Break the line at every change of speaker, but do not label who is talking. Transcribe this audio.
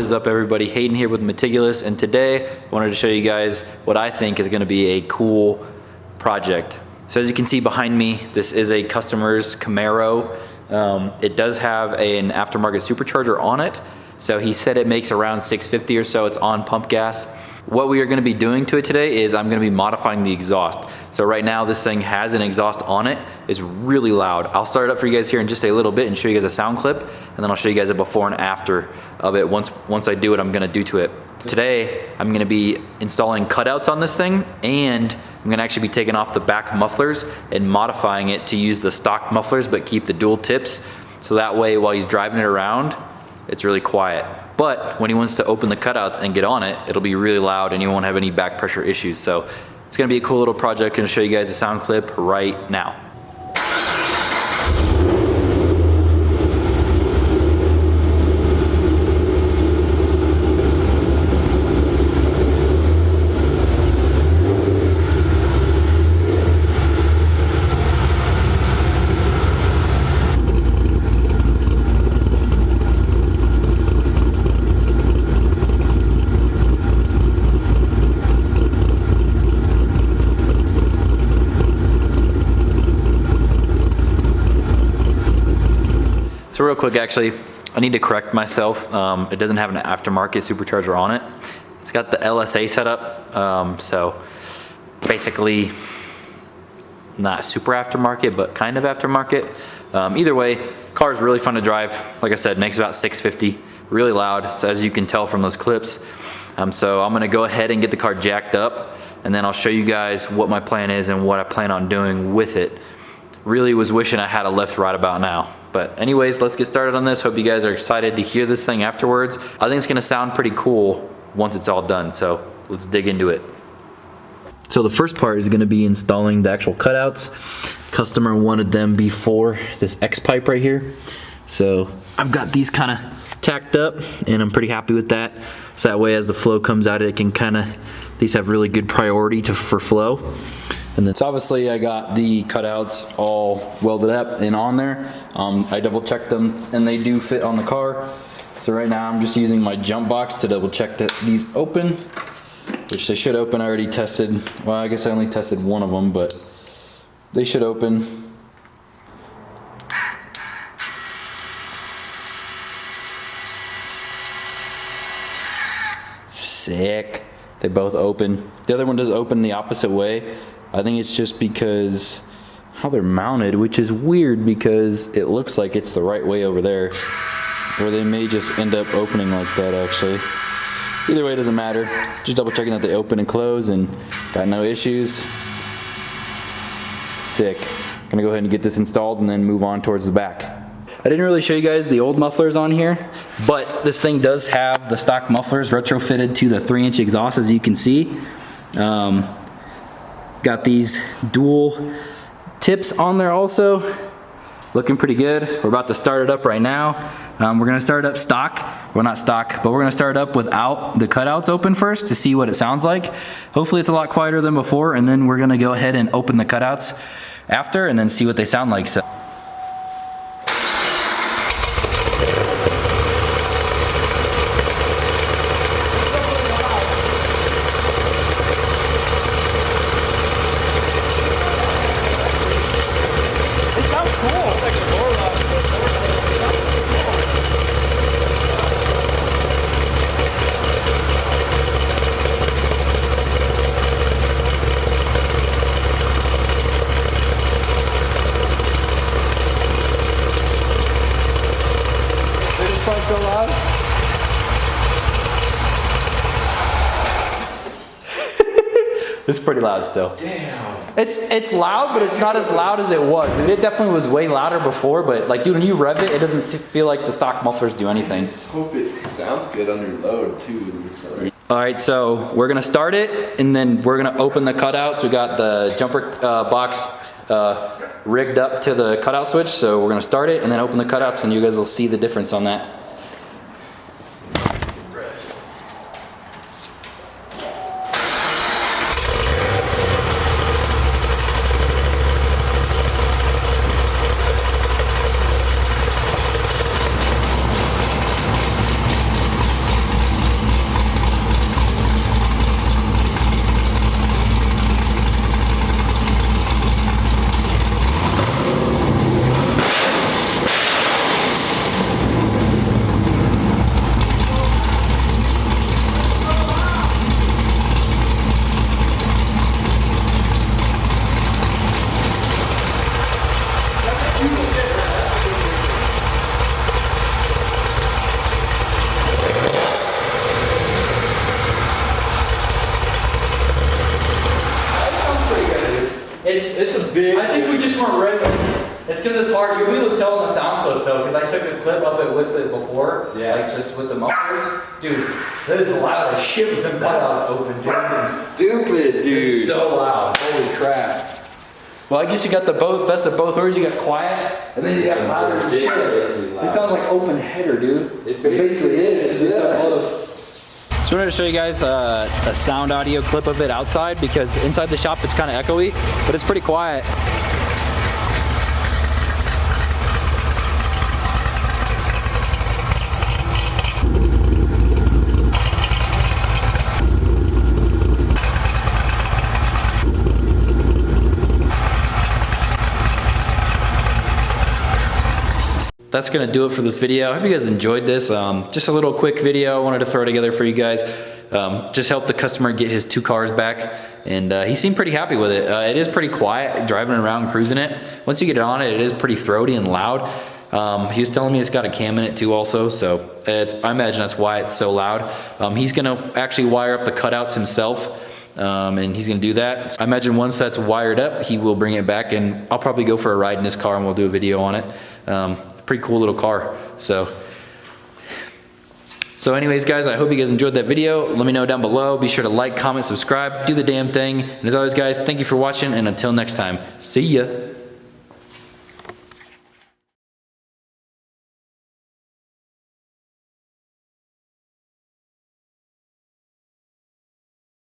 What is up, everybody? Hayden here with Metigulous, and today I wanted to show you guys what I think is going to be a cool project. So as you can see behind me, this is a customer's Camaro. It does have an aftermarket supercharger on it, so he said it makes around 650 or so. It's on pump gas. What we are going to be doing to it today is I'm going to be modifying the exhaust. So right now this thing has an exhaust on it. It's really loud. I'll start it up for you guys here in just a little bit and show you guys a sound clip, and then I'll show you guys a before and after of it once I do what I'm going to do to it. Today I'm going to be installing cutouts on this thing, and I'm going to actually be taking off the back mufflers and modifying it to use the stock mufflers but keep the dual tips, so that way while he's driving it around it's really quiet. But when he wants to open the cutouts and get on it, it'll be really loud and you won't have any back pressure issues. So it's gonna be a cool little project. I'm gonna show you guys a sound clip right now. So real quick, actually, I need to correct myself. It doesn't have an aftermarket supercharger on it. It's got the LSA setup, so basically not super aftermarket, but kind of aftermarket. Either way, car is really fun to drive. Like I said, makes about 650, really loud, so as you can tell from those clips. So I'm gonna go ahead and get the car jacked up, and then I'll show you guys what my plan is and what I plan on doing with it. Really was wishing I had a lift right about now. But anyways, let's get started on this. Hope you guys are excited to hear this thing afterwards. I think it's gonna sound pretty cool once it's all done, so let's dig into it. So the first part is gonna be installing the actual cutouts. Customer wanted them before this X pipe right here. So I've got these kind of tacked up and I'm pretty happy with that. So that way as the flow comes out, it can kind of, these have really good priority for flow. And then, so obviously I got the cutouts all welded up and on there. I double checked them and they do fit on the car. So right now I'm just using my jump box to double check that these open, which they should open. I already tested, well, I guess I only tested one of them, but they should open. Sick. They both open. The other one does open the opposite way. I think it's just because how they're mounted, which is weird because it looks like it's the right way over there. Or they may just end up opening like that actually. Either way, it doesn't matter. Just double checking that they open and close and got no issues. Sick. Gonna go ahead and get this installed and then move on towards the back. I didn't really show you guys the old mufflers on here, but this thing does have the stock mufflers retrofitted to the 3-inch exhaust, as you can see. Got these dual tips on there also. Looking pretty good. We're about to start it up right now. We're gonna start it up stock. Well, not stock, but we're gonna start it up without the cutouts open first to see what it sounds like. Hopefully it's a lot quieter than before, and then we're gonna go ahead and open the cutouts after and then see what they sound like. So. So loud. It's pretty loud still.
Damn.
It's loud, but it's not as loud as it was. Dude, it definitely was way louder before, but like, dude, when you rev it, it doesn't feel like the stock mufflers do anything.
I just hope it sounds good under load too.
All right, so we're gonna start it, and then we're gonna open the cutouts. We got the jumper box rigged up to the cutout switch, so we're gonna start it and then open the cutouts, and you guys will see the difference on that.
It's a big. I think we just weren't ready. It's because it's hard. You'll be able to tell in the sound clip though, because I took a clip of it with it before. Yeah. Like just with the mufflers. Dude, that is loud as shit with them cutouts open, dude.
Fucking stupid, dude.
It's so loud. Holy crap. Well, I guess you got the best of both worlds. You got quiet, and then you got louder as shit. It sounds like open header, dude. It basically is, because it's so close. So I wanted to show you guys a sound audio clip of it outside, because inside the shop it's kind of echoey, but it's pretty quiet. That's gonna do it for this video. I hope you guys enjoyed this. Just a little quick video I wanted to throw together for you guys. Just help the customer get his 2 cars back, and he seemed pretty happy with it. It is pretty quiet, driving around, cruising it. Once you get on it, it is pretty throaty and loud. He was telling me it's got a cam in it too also, so I imagine that's why it's so loud. He's gonna actually wire up the cutouts himself. And he's gonna do that. I imagine once that's wired up, he will bring it back, and I'll probably go for a ride in his car and we'll do a video on it. Pretty cool little car. So anyways, guys, I hope you guys enjoyed that video. Let me know down below. Be sure to like, comment, subscribe, do the damn thing. And as always, guys, thank you for watching, and until next time, see ya.